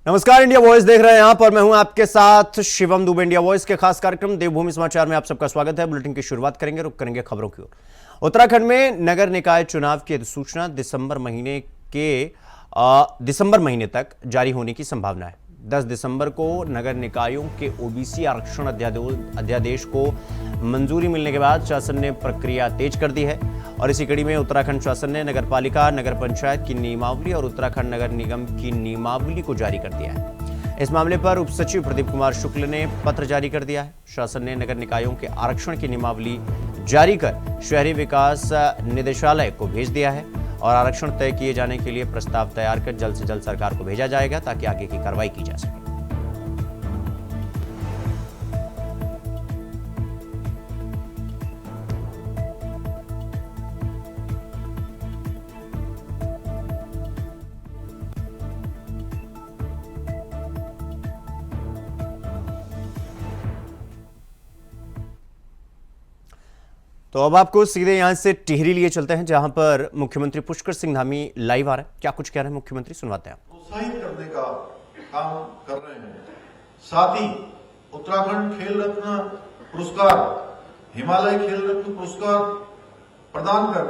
नमस्कार, India voice देख रहे हैं आप और मैं हूं आपके साथ शिवम दुबे। इंडिया वॉइस के खास कार्यक्रम देवभूमि समाचार में आप सबका स्वागत है। बुलेटिन की शुरुआत करेंगे, रुक करेंगे खबरों की ओर। उत्तराखंड में नगर निकाय चुनाव की अधिसूचना दिसंबर महीने तक जारी होने की संभावना है। 10 दिसंबर को नगर निकायों के ओबीसी आरक्षण अध्यादेश को मंजूरी मिलने के बाद शासन ने प्रक्रिया तेज कर दी है और इसी कड़ी में उत्तराखंड शासन ने नगरपालिका, नगर पंचायत की नियमावली और उत्तराखंड नगर निगम की नियमावली को जारी कर दिया है। इस मामले पर उप सचिव प्रदीप कुमार शुक्ल ने पत्र जारी कर दिया है। शासन ने नगर निकायों के आरक्षण की नियमावली जारी कर शहरी विकास निदेशालय को भेज दिया है और आरक्षण तय किए जाने के लिए प्रस्ताव तैयार कर जल्द से जल्द सरकार को भेजा जाएगा ताकि आगे की कार्रवाई की जा सके। तो अब आपको सीधे यहां से टिहरी लिए चलते हैं, जहां पर मुख्यमंत्री पुष्कर सिंह धामी लाइव आ रहे हैं। क्या कुछ कह रहे हैं मुख्यमंत्री, सुनवाते हैं। प्रोत्साहित करने का काम कर रहे हैं। साथ ही उत्तराखंड खेल रत्न पुरस्कार, हिमालय खेल रत्न पुरस्कार प्रदान कर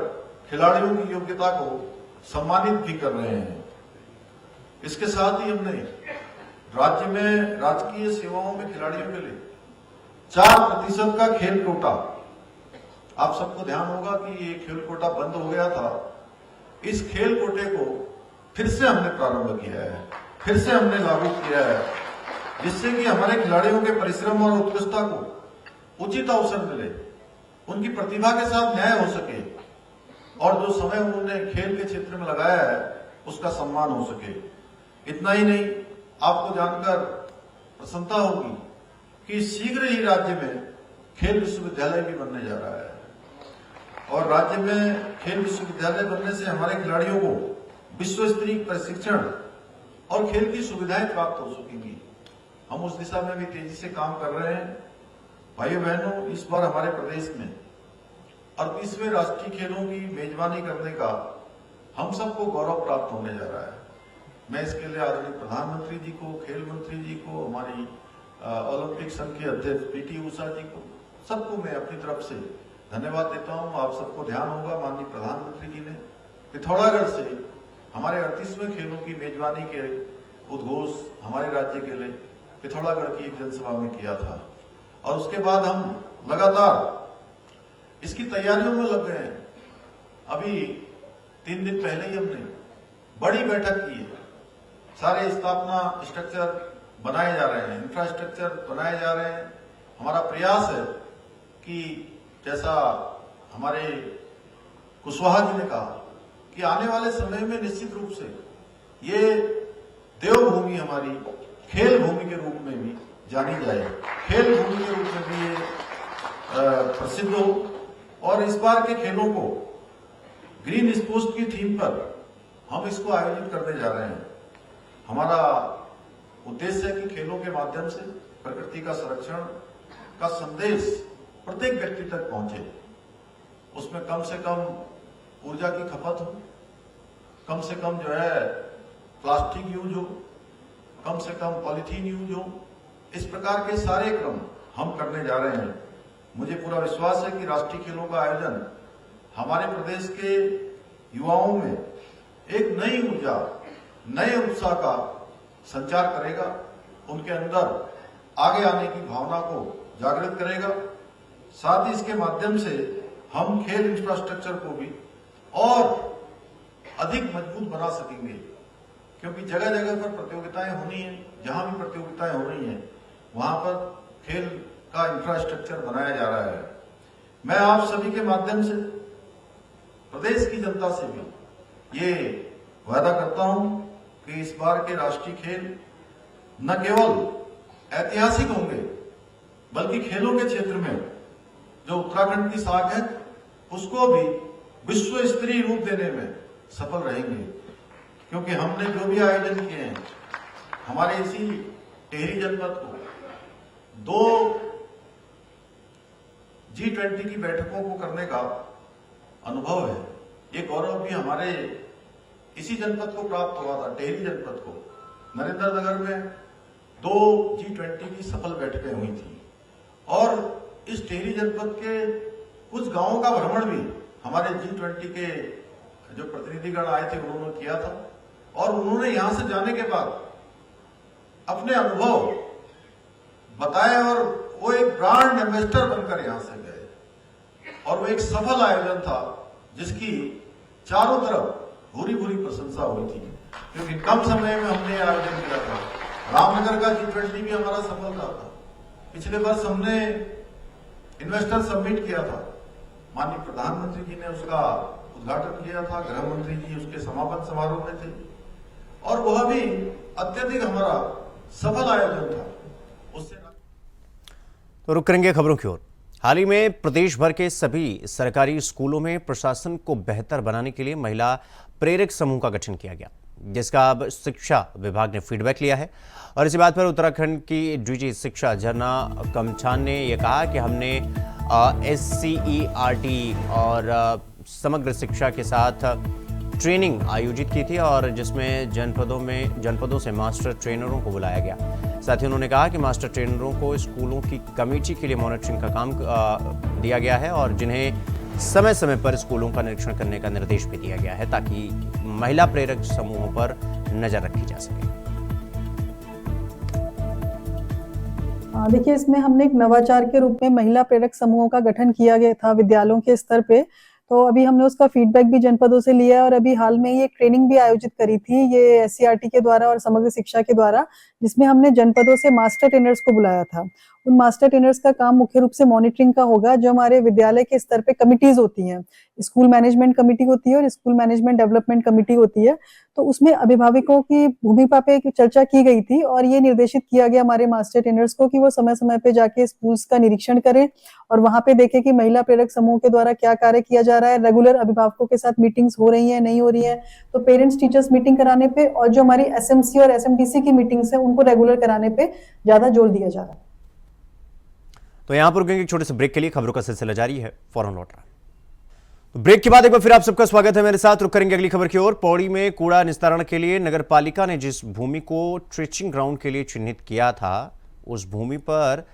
खिलाड़ियों की योग्यता को सम्मानित भी कर रहे हैं। इसके साथ ही हमने राज्य में राजकीय सेवाओं में खिलाड़ियों के लिए 4% का खेल कोटा, आप सबको ध्यान होगा कि ये खेल कोटा बंद हो गया था, इस खेल कोटे को फिर से हमने प्रारंभ किया है, फिर से हमने लागू किया है, जिससे कि हमारे खिलाड़ियों के परिश्रम और उत्कृष्टता को उचित अवसर मिले, उनकी प्रतिभा के साथ न्याय हो सके और जो समय उन्होंने खेल के क्षेत्र में लगाया है उसका सम्मान हो सके। इतना ही नहीं, आपको जानकर प्रसन्नता होगी कि शीघ्र ही राज्य में खेल विश्वविद्यालय भी बनने जा रहा है और राज्य में खेल विश्वविद्यालय बनने से हमारे खिलाड़ियों को विश्व स्तरीय प्रशिक्षण और खेल की सुविधाएं प्राप्त हो सकेंगी। हम उस दिशा में भी तेजी से काम कर रहे हैं। भाइयों बहनों, इस बार हमारे प्रदेश में 38वें राष्ट्रीय खेलों की मेजबानी करने का हम सबको गौरव प्राप्त होने जा रहा है। मैं इसके लिए आदरणीय प्रधानमंत्री जी को, खेल मंत्री जी को, हमारी ओलंपिक संघ के अध्यक्ष पीटी उषा जी को, सबको मैं अपनी तरफ से धन्यवाद देता हूं। आप सबको ध्यान होगा, माननीय प्रधानमंत्री जी ने पिथौरागढ़ से हमारे 38वें खेलों की मेजबानी के उद्घोष हमारे राज्य के लिए पिथौरागढ़ की एक जनसभा में किया था और उसके बाद हम लगातार इसकी तैयारियों में लग गए हैं। अभी 3 दिन पहले ही हमने बड़ी बैठक की है। सारे स्थापना स्ट्रक्चर बनाए जा रहे हैं, इंफ्रास्ट्रक्चर बनाए जा रहे हैं। हमारा प्रयास है कि जैसा हमारे कुशवाहा जी ने कहा कि आने वाले समय में निश्चित रूप से ये देवभूमि हमारी खेल भूमि के रूप में भी जानी जाए, खेल भूमि के रूप में भी ये प्रसिद्ध हो। और इस बार के खेलों को ग्रीन स्पोर्ट्स की थीम पर हम इसको आयोजित करने जा रहे हैं। हमारा उद्देश्य है कि खेलों के माध्यम से प्रकृति का संरक्षण का संदेश प्रत्येक व्यक्ति तक पहुंचे, उसमें कम से कम ऊर्जा की खपत हो, कम से कम जो है प्लास्टिक यूज हो, कम से कम पॉलीथीन यूज हो। इस प्रकार के सारे क्रम हम करने जा रहे हैं। मुझे पूरा विश्वास है कि राष्ट्रीय खेलों का आयोजन हमारे प्रदेश के युवाओं में एक नई ऊर्जा, नए उत्साह का संचार करेगा, उनके अंदर आगे आने की भावना को जागृत करेगा। साथ ही इसके माध्यम से हम खेल इंफ्रास्ट्रक्चर को भी और अधिक मजबूत बना सकेंगे, क्योंकि जगह जगह पर प्रतियोगिताएं होनी है। जहां भी प्रतियोगिताएं हो रही हैं वहां पर खेल का इंफ्रास्ट्रक्चर बनाया जा रहा है। मैं आप सभी के माध्यम से प्रदेश की जनता से भी ये वादा करता हूं कि इस बार के राष्ट्रीय खेल न केवल ऐतिहासिक होंगे बल्कि खेलों के क्षेत्र में जो उत्तराखंड की साख है उसको भी विश्व स्तरीय रूप देने में सफल रहेंगे। क्योंकि हमने जो भी आयोजन किए हैं, हमारे इसी टिहरी जनपद को 2 G20 की बैठकों को करने का अनुभव है। ये गौरव भी हमारे इसी जनपद को प्राप्त हुआ था, टिहरी जनपद को, नरेंद्र नगर में 2 G20 की सफल बैठकें हुई थी और इस टिहरी जनपद के कुछ गांवों का भ्रमण भी हमारे G20 के जो प्रतिनिधिगण आए थे उन्होंने किया था और उन्होंने यहां से जाने के बाद अपने अनुभव बताए और वो एक ब्रांड एम्बेसडर बनकर यहां से गए और वो एक सफल आयोजन था जिसकी चारों तरफ भूरी भूरी प्रशंसा हुई थी क्योंकि कम समय में हमने आयोजन किया था। रामनगर का G20 भी हमारा सफल रहा था। पिछले वर्ष हमने इन्वेस्टर समिट किया था, माननीय प्रधानमंत्री जी ने उसका उद्घाटन किया था, गृह मंत्री जी उसके समापन समारोह में थे और वह भी अत्यधिक हमारा सफल आयोजन था। उससे तो रुक करेंगे खबरों की ओर। हाल ही में प्रदेश भर के सभी सरकारी स्कूलों में प्रशासन को बेहतर बनाने के लिए महिला प्रेरक समूह का गठन किया गया, जिसका अब शिक्षा विभाग ने फीडबैक लिया है। और इसी बात पर उत्तराखंड की डीजी शिक्षा झरना कमछान ने यह कहा कि हमने SCERT और समग्र शिक्षा के साथ ट्रेनिंग आयोजित की थी और जिसमें जनपदों से मास्टर ट्रेनरों को बुलाया गया। साथ ही उन्होंने कहा कि मास्टर ट्रेनरों को स्कूलों की कमेटी के लिए मॉनिटरिंग का काम दिया गया है और जिन्हें समय समय पर स्कूलों का निरीक्षण करने का निर्देश भी दिया गया है ताकि महिला प्रेरक समूहों पर नजर रखी जा सके। देखिए, इसमें हमने एक नवाचार के रूप में महिला प्रेरक समूहों का गठन किया गया था विद्यालयों के स्तर पे। तो अभी हमने उसका फीडबैक भी जनपदों से लिया है और अभी हाल में ये ट्रेनिंग भी आयोजित करी थी ये SCERT के द्वारा और समग्र शिक्षा के द्वारा, जिसमें हमने जनपदों से मास्टर ट्रेनर्स को बुलाया था। उन मास्टर ट्रेनर्स का काम मुख्य रूप से मॉनिटरिंग का होगा। जो हमारे विद्यालय के स्तर पे कमिटीज होती हैं, स्कूल मैनेजमेंट कमेटी होती है और स्कूल मैनेजमेंट डेवलपमेंट कमेटी होती है, तो उसमें अभिभावकों की भूमिका पे चर्चा की गई थी और ये निर्देशित किया गया हमारे मास्टर ट्रेनर्स को कि वो समय समय पे जाके स्कूल्स का निरीक्षण करें और वहां पे देखें कि महिला प्रेरक समूह के द्वारा क्या कार्य किया जा रहा है। रेगुलर अभिभावकों के साथ मीटिंग्स हो रही है, नहीं हो रही है, तो पेरेंट्स टीचर्स मीटिंग कराने पे और जो हमारी SMC और SMDC की मीटिंग्स है उनको रेगुलर कराने पे ज्यादा जोर दिया जा रहा है। तो यहां पर रुकेंगे एक छोटे से ब्रेक के लिए। खबरों का सिलसिला जारी है, फौरन लौट रहा है। तो ब्रेक के बाद एक बार फिर आप सबका स्वागत है मेरे साथ। रुक करेंगे अगली खबर की ओर। पौड़ी में कूड़ा निस्तारण के लिए नगर पालिका ने जिस भूमि को ट्रेचिंग ग्राउंड के लिए चिन्हित किया था, उस भूमि पर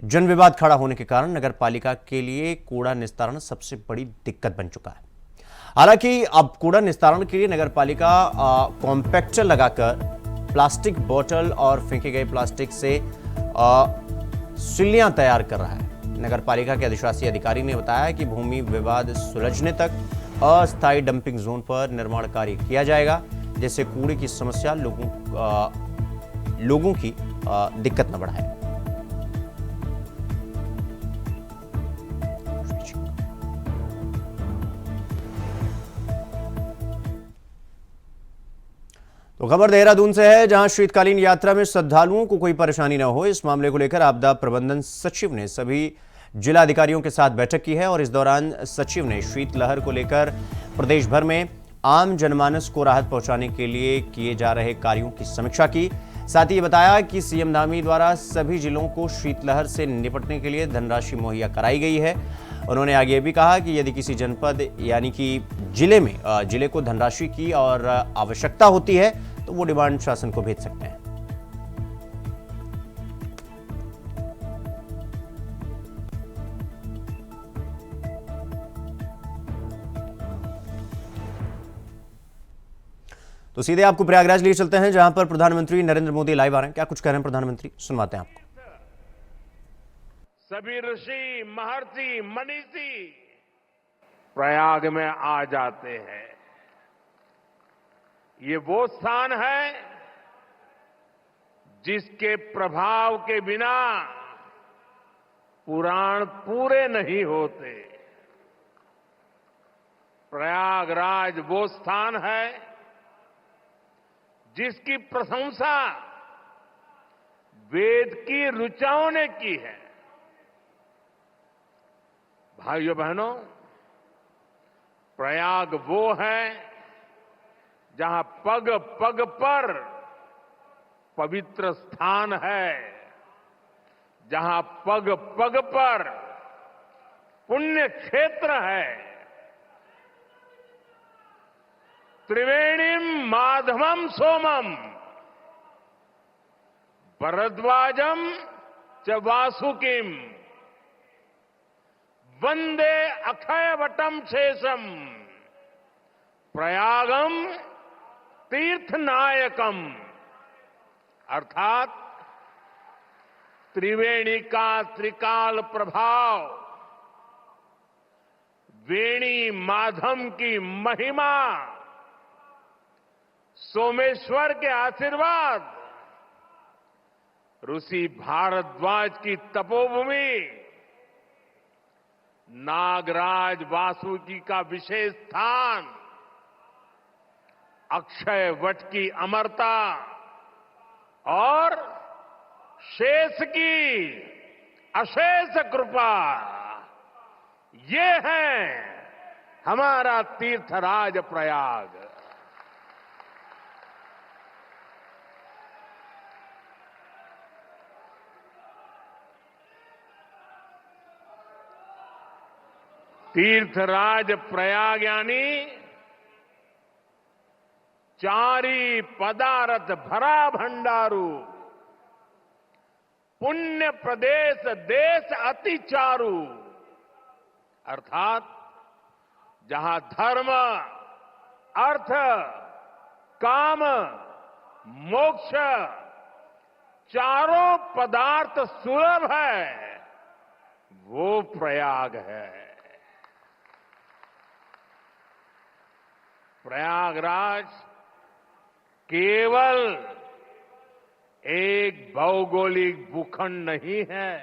जन विवाद खड़ा होने के कारण नगर पालिका के लिए कूड़ा निस्तारण सबसे बड़ी दिक्कत बन चुका है। हालांकि अब कूड़ा निस्तारण के लिए नगर पालिका कॉम्पैक्टर लगाकर प्लास्टिक बोतल और फेंके गए प्लास्टिक से सिल्लियां तैयार कर रहा है। नगर पालिका के अधिशासी अधिकारी ने बताया कि भूमि विवाद सुलझने तक अस्थायी डंपिंग जोन पर निर्माण कार्य किया जाएगा, जिससे कूड़े की समस्या लोगों की दिक्कत न बढ़ाए। तो खबर देहरादून से है, जहां शीतकालीन यात्रा में श्रद्धालुओं को कोई परेशानी न हो, इस मामले को लेकर आपदा प्रबंधन सचिव ने सभी जिला अधिकारियों के साथ बैठक की है और इस दौरान सचिव ने शीतलहर को लेकर प्रदेश भर में आम जनमानस को राहत पहुंचाने के लिए किए जा रहे कार्यों की समीक्षा की। साथ ही ये बताया कि सीएम धामी द्वारा सभी जिलों को शीतलहर से निपटने के लिए धनराशि मुहैया कराई गई है। उन्होंने आगे ये भी कहा कि यदि किसी जनपद यानी कि जिले को धनराशि की और आवश्यकता होती है तो वो डिमांड शासन को भेज सकते हैं। तो सीधे आपको प्रयागराज लिए चलते हैं, जहां पर प्रधानमंत्री नरेंद्र मोदी लाइव आ रहे हैं। क्या कुछ कह रहे हैं प्रधानमंत्री, सुनवाते हैं आपको। सभी ऋषि, महर्षि, मनीषी प्रयाग में आ जाते हैं। ये वो स्थान है जिसके प्रभाव के बिना पुराण पूरे नहीं होते। प्रयागराज वो स्थान है जिसकी प्रशंसा वेद की ऋचाओं ने की है। भाइयों बहनों, प्रयाग वो है जहां पग पग पर पवित्र स्थान है, जहां पग पग पर पुण्य क्षेत्र है। त्रिवेणीम माधवम सोमम भरद्वाजम च वासुकिम वंदे अक्षयवटम शेषम प्रयागम तीर्थनायकम। अर्थात त्रिवेणी का त्रिकाल प्रभाव, वेणी माधम की महिमा, सोमेश्वर के आशीर्वाद, ऋषि भारद्वाज की तपोभूमि, नागराज वासुकी का विशेष स्थान, अक्षय वट की अमरता और शेष की अशेष कृपा, ये है हमारा तीर्थराज प्रयाग। तीर्थराज प्रयाग यानी चारी पदार्थ भरा भंडारू, पुण्य प्रदेश देश अति चारु। अर्थात जहां धर्म, अर्थ, काम, मोक्ष चारों पदार्थ सुलभ है, वो प्रयाग है। प्रयागराज केवल एक भौगोलिक भूखंड नहीं है,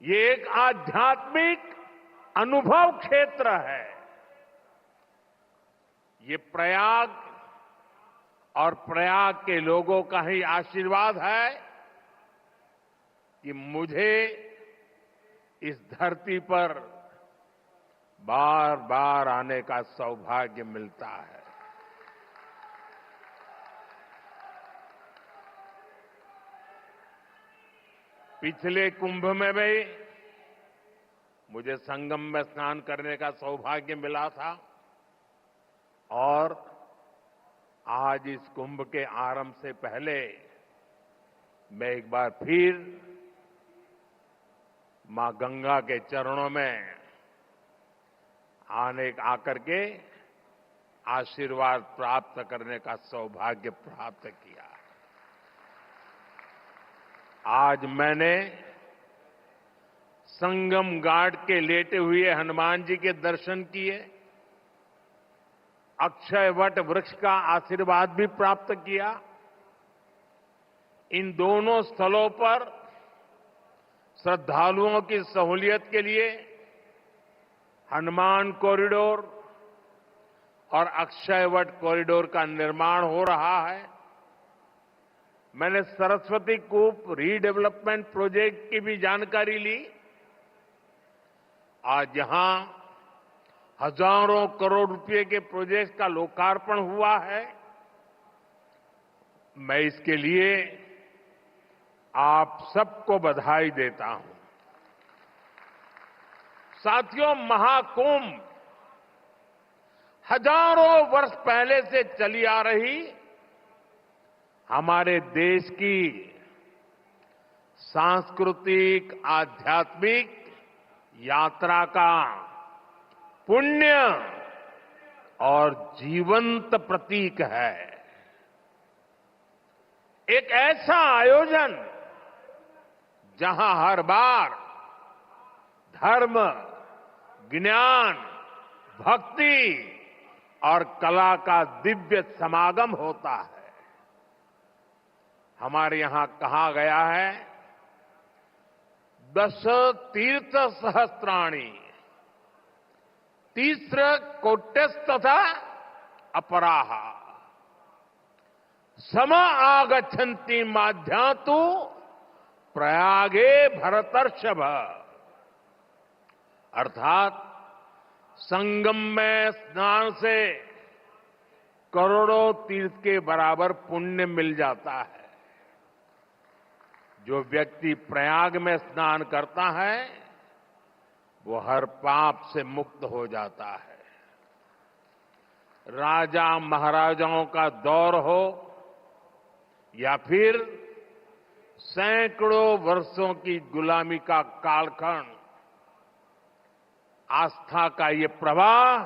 ये एक आध्यात्मिक अनुभव क्षेत्र है। ये प्रयाग और प्रयाग के लोगों का ही आशीर्वाद है कि मुझे इस धरती पर बार बार आने का सौभाग्य मिलता है। पिछले कुंभ में भी मुझे संगम में स्नान करने का सौभाग्य मिला था और आज इस कुंभ के आरंभ से पहले मैं एक बार फिर मां गंगा के चरणों में आकर के आशीर्वाद प्राप्त करने का सौभाग्य प्राप्त किया। आज मैंने संगम घाट के लेटे हुए हनुमान जी के दर्शन किए, अक्षय वट वृक्ष का आशीर्वाद भी प्राप्त किया। इन दोनों स्थलों पर श्रद्धालुओं की सहूलियत के लिए हनुमान कॉरिडोर और अक्षय वट कॉरिडोर का निर्माण हो रहा है। मैंने सरस्वती कूप रीडेवलपमेंट प्रोजेक्ट की भी जानकारी ली। आज यहां हजारों करोड़ रुपए के प्रोजेक्ट का लोकार्पण हुआ है। मैं इसके लिए आप सबको बधाई देता हूं। साथियों, महाकुंभ हजारों वर्ष पहले से चली आ रही हमारे देश की सांस्कृतिक आध्यात्मिक यात्रा का पुण्य और जीवंत प्रतीक है। एक ऐसा आयोजन जहां हर बार धर्म, ज्ञान, भक्ति और कला का दिव्य समागम होता है। हमारे यहां कहा गया है, 10 तीर्थ सहस्त्राणि तीस्र कोट्यस्तथा अपराह सम आगच्छन्ति माध्यातु प्रयागे भरतर्षभ। अर्थात संगम में स्नान से करोड़ों तीर्थ के बराबर पुण्य मिल जाता है। जो व्यक्ति प्रयाग में स्नान करता है वो हर पाप से मुक्त हो जाता है। राजा महाराजाओं का दौर हो या फिर सैकड़ों वर्षों की गुलामी का कालखंड, आस्था का ये प्रवाह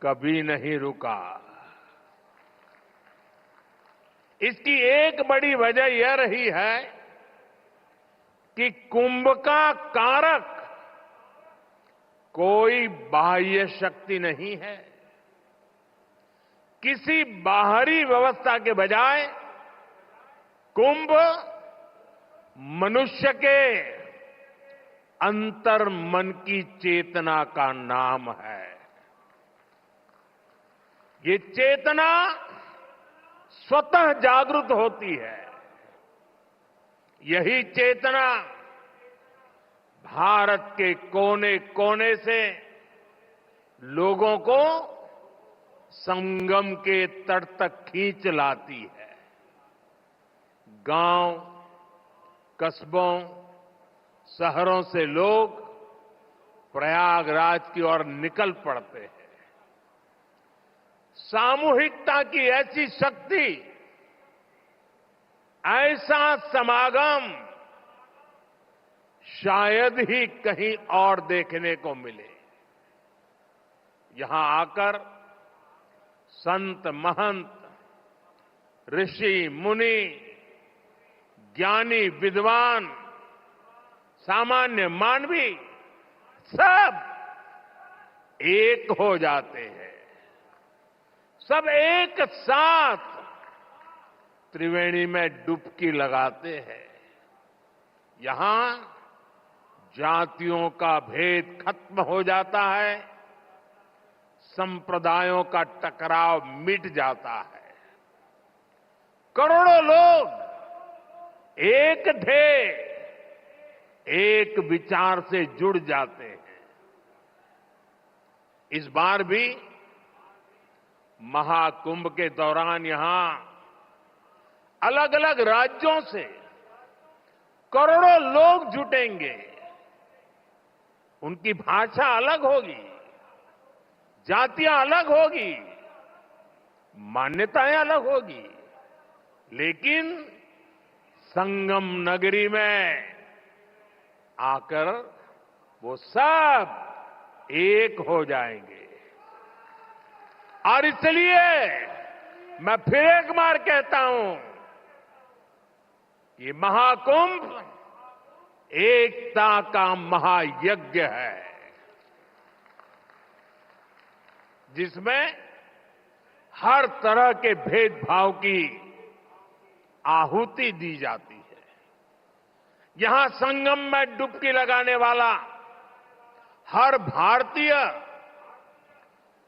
कभी नहीं रुका। इसकी एक बड़ी वजह यह रही है कि कुंभ का कारक कोई बाह्य शक्ति नहीं है। किसी बाहरी व्यवस्था के बजाय कुंभ मनुष्य के अंतर मन की चेतना का नाम है। ये चेतना स्वतः जागृत होती है। यही चेतना भारत के कोने कोने से लोगों को संगम के तट तक खींच लाती है। गांव, कस्बों, शहरों से लोग प्रयागराज की ओर निकल पड़ते हैं। सामूहिकता की ऐसी शक्ति, ऐसा समागम शायद ही कहीं और देखने को मिले। यहां आकर संत महंत, ऋषि मुनि, ज्ञानी विद्वान, सामान्य मानवी सब एक हो जाते हैं। सब एक साथ त्रिवेणी में डुबकी लगाते हैं। यहां जातियों का भेद खत्म हो जाता है, संप्रदायों का टकराव मिट जाता है। करोड़ों लोग एक ध्येय, एक विचार से जुड़ जाते हैं। इस बार भी महाकुंभ के दौरान यहां अलग अलग राज्यों से करोड़ों लोग जुटेंगे। उनकी भाषा अलग होगी, जातियां अलग होगी, मान्यताएं अलग होगी, लेकिन संगम नगरी में आकर वो सब एक हो जाएंगे। और इसलिए मैं फिर एक बार कहता हूं, ये महाकुंभ एकता का महायज्ञ है, जिसमें हर तरह के भेदभाव की आहुति दी जाती है। यहां संगम में डुबकी लगाने वाला हर भारतीय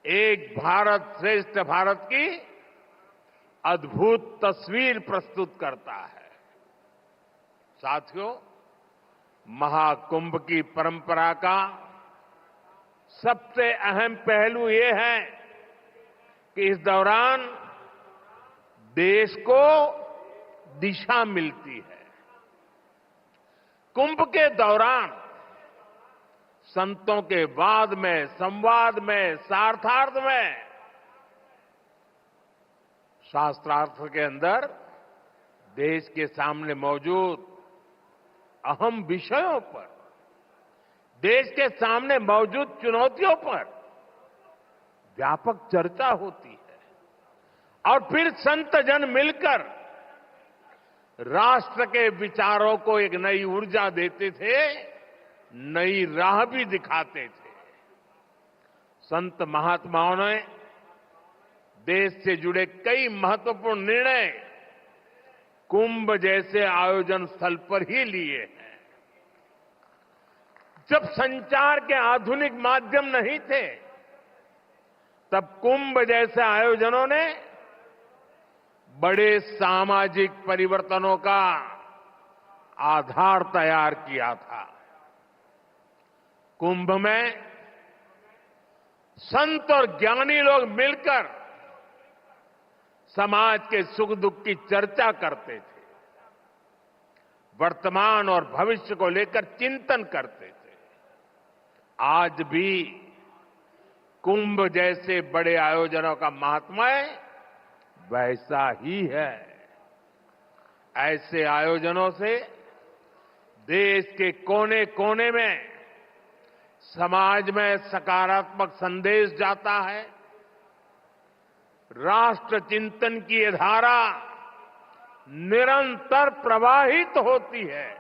एक भारत श्रेष्ठ भारत की अद्भुत तस्वीर प्रस्तुत करता है। साथियों, महाकुंभ की परंपरा का सबसे अहम पहलू ये है कि इस दौरान देश को दिशा मिलती है। कुंभ के दौरान संतों के वाद में, संवाद में, सार्थार्थ में, शास्त्रार्थ के अंदर देश के सामने मौजूद अहम विषयों पर, देश के सामने मौजूद चुनौतियों पर व्यापक चर्चा होती है। और फिर संत जन मिलकर राष्ट्र के विचारों को एक नई ऊर्जा देते थे, नई राह भी दिखाते थे। संत महात्माओं ने देश से जुड़े कई महत्वपूर्ण निर्णय कुंभ जैसे आयोजन स्थल पर ही लिए हैं। जब संचार के आधुनिक माध्यम नहीं थे, तब कुंभ जैसे आयोजनों ने बड़े सामाजिक परिवर्तनों का आधार तैयार किया था। कुंभ में संत और ज्ञानी लोग मिलकर समाज के सुख दुख की चर्चा करते थे, वर्तमान और भविष्य को लेकर चिंतन करते थे। आज भी कुंभ जैसे बड़े आयोजनों का महात्म्य वैसा ही है। ऐसे आयोजनों से देश के कोने कोने में समाज में सकारात्मक संदेश जाता है। राष्ट्र चिंतन की ये धारा निरंतर प्रवाहित होती है।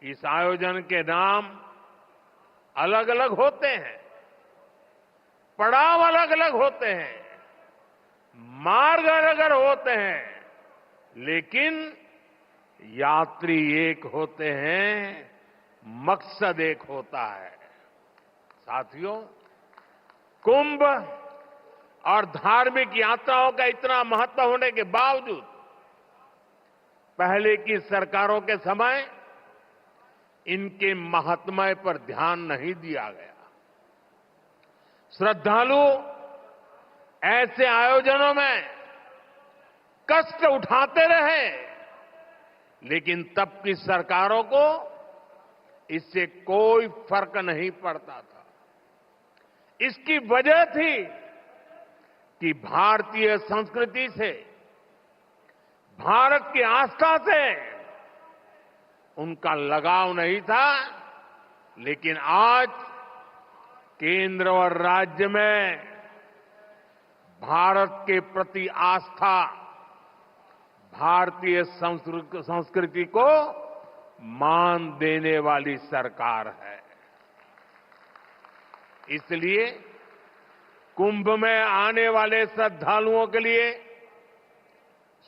इस आयोजन के नाम अलग अलग होते हैं, पड़ाव अलग अलग होते हैं, मार्ग अलग अलग होते हैं, लेकिन यात्री एक होते हैं, मकसद एक होता है। साथियों, कुंभ और धार्मिक यात्राओं का इतना महत्व होने के बावजूद पहले की सरकारों के समय इनके महात्म्य पर ध्यान नहीं दिया गया। श्रद्धालु ऐसे आयोजनों में कष्ट उठाते रहे, लेकिन तब की सरकारों को इससे कोई फर्क नहीं पड़ता था। इसकी वजह थी कि भारतीय संस्कृति से, भारत की आस्था से उनका लगाव नहीं था। लेकिन आज केंद्र और राज्य में भारत के प्रति आस्था, भारतीय संस्कृति को मान देने वाली सरकार है। इसलिए कुंभ में आने वाले श्रद्धालुओं के लिए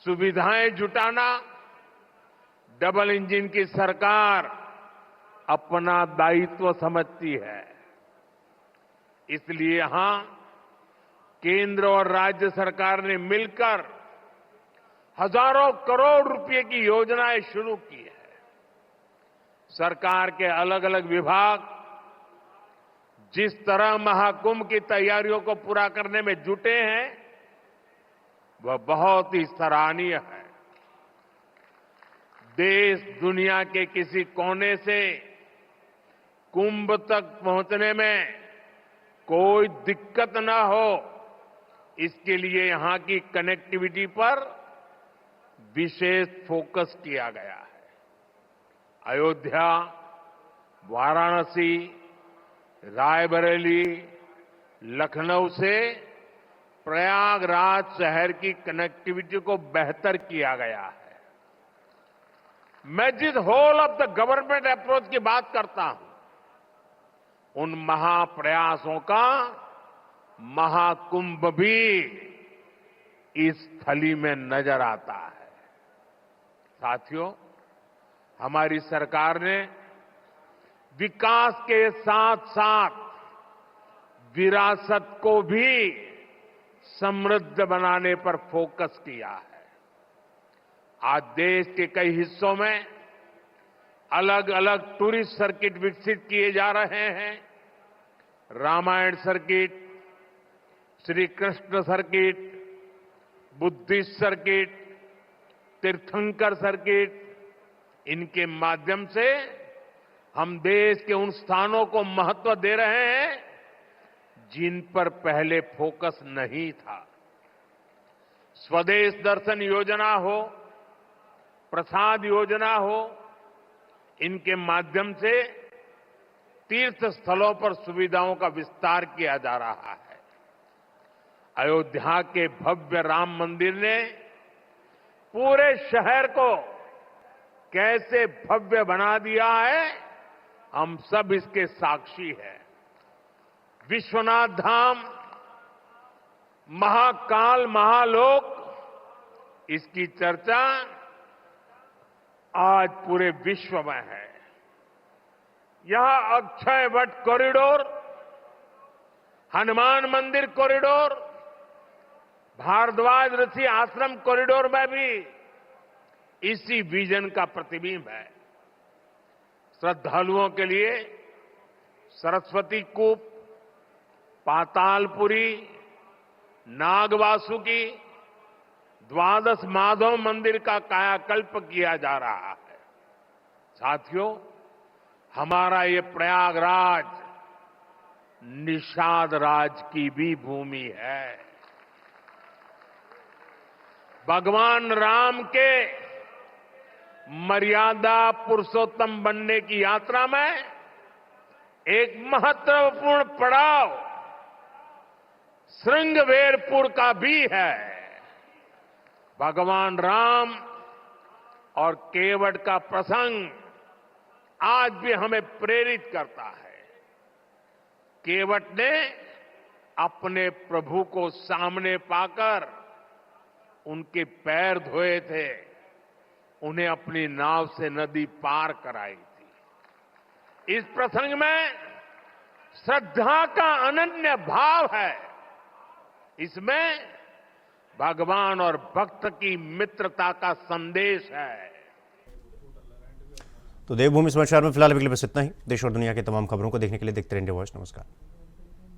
सुविधाएं जुटाना डबल इंजन की सरकार अपना दायित्व समझती है। इसलिए यहां केंद्र और राज्य सरकार ने मिलकर हजारों करोड़ रुपए की योजनाएं शुरू की है। सरकार के अलग अलग विभाग जिस तरह महाकुंभ की तैयारियों को पूरा करने में जुटे हैं, वह बहुत ही सराहनीय है। देश दुनिया के किसी कोने से कुंभ तक पहुंचने में कोई दिक्कत न हो, इसके लिए यहां की कनेक्टिविटी पर विशेष फोकस किया गया है। अयोध्या, वाराणसी, रायबरेली, लखनऊ से प्रयागराज शहर की कनेक्टिविटी को बेहतर किया गया है। मैं जिस whole of the government approach की बात करता हूं, उन महाप्रयासों का महाकुंभ भी इस थली में नजर आता है। साथियों, हमारी सरकार ने विकास के साथ साथ विरासत को भी समृद्ध बनाने पर फोकस किया है। आज देश के कई हिस्सों में अलग अलग टूरिस्ट सर्किट विकसित किए जा रहे हैं। Ramayana circuit, Shri Krishna circuit, Buddhist circuit, Tirthankar circuit, इनके माध्यम से हम देश के उन स्थानों को महत्व दे रहे हैं जिन पर पहले फोकस नहीं था। स्वदेश दर्शन योजना हो, प्रसाद योजना हो, इनके माध्यम से तीर्थ स्थलों पर सुविधाओं का विस्तार किया जा रहा है। अयोध्या के भव्य राम मंदिर ने पूरे शहर को कैसे भव्य बना दिया है, हम सब इसके साक्षी हैं। विश्वनाथ धाम, महाकाल, महालोक, इसकी चर्चा आज पूरे विश्व में है। यहां अक्षय वट कॉरिडोर, हनुमान मंदिर कॉरिडोर, भारद्वाज ऋषि आश्रम कॉरिडोर में भी इसी विजन का प्रतिबिंब है। श्रद्धालुओं के लिए सरस्वती कूप, पातालपुरी, नागवासुकी, द्वादश माधव मंदिर का कायाकल्प किया जा रहा है। साथियों, हमारा ये प्रयागराज निषाद राज की भी भूमि है। भगवान राम के मर्यादा पुरुषोत्तम बनने की यात्रा में एक महत्वपूर्ण पड़ाव श्रृंगवेरपुर का भी है। भगवान राम और केवट का प्रसंग आज भी हमें प्रेरित करता है। केवट ने अपने प्रभु को सामने पाकर उनके पैर धोए थे, उन्हें अपनी नाव से नदी पार कराई थी। इस प्रसंग में श्रद्धा का अनन्य भाव है। इसमें भगवान और भक्त की मित्रता का संदेश है। तो देवभूमि समाचार में फिलहाल अभी के लिए बस इतना ही। देश और दुनिया की तमाम खबरों को देखने के लिए देखते रहें इंडिया वॉइस। नमस्कार।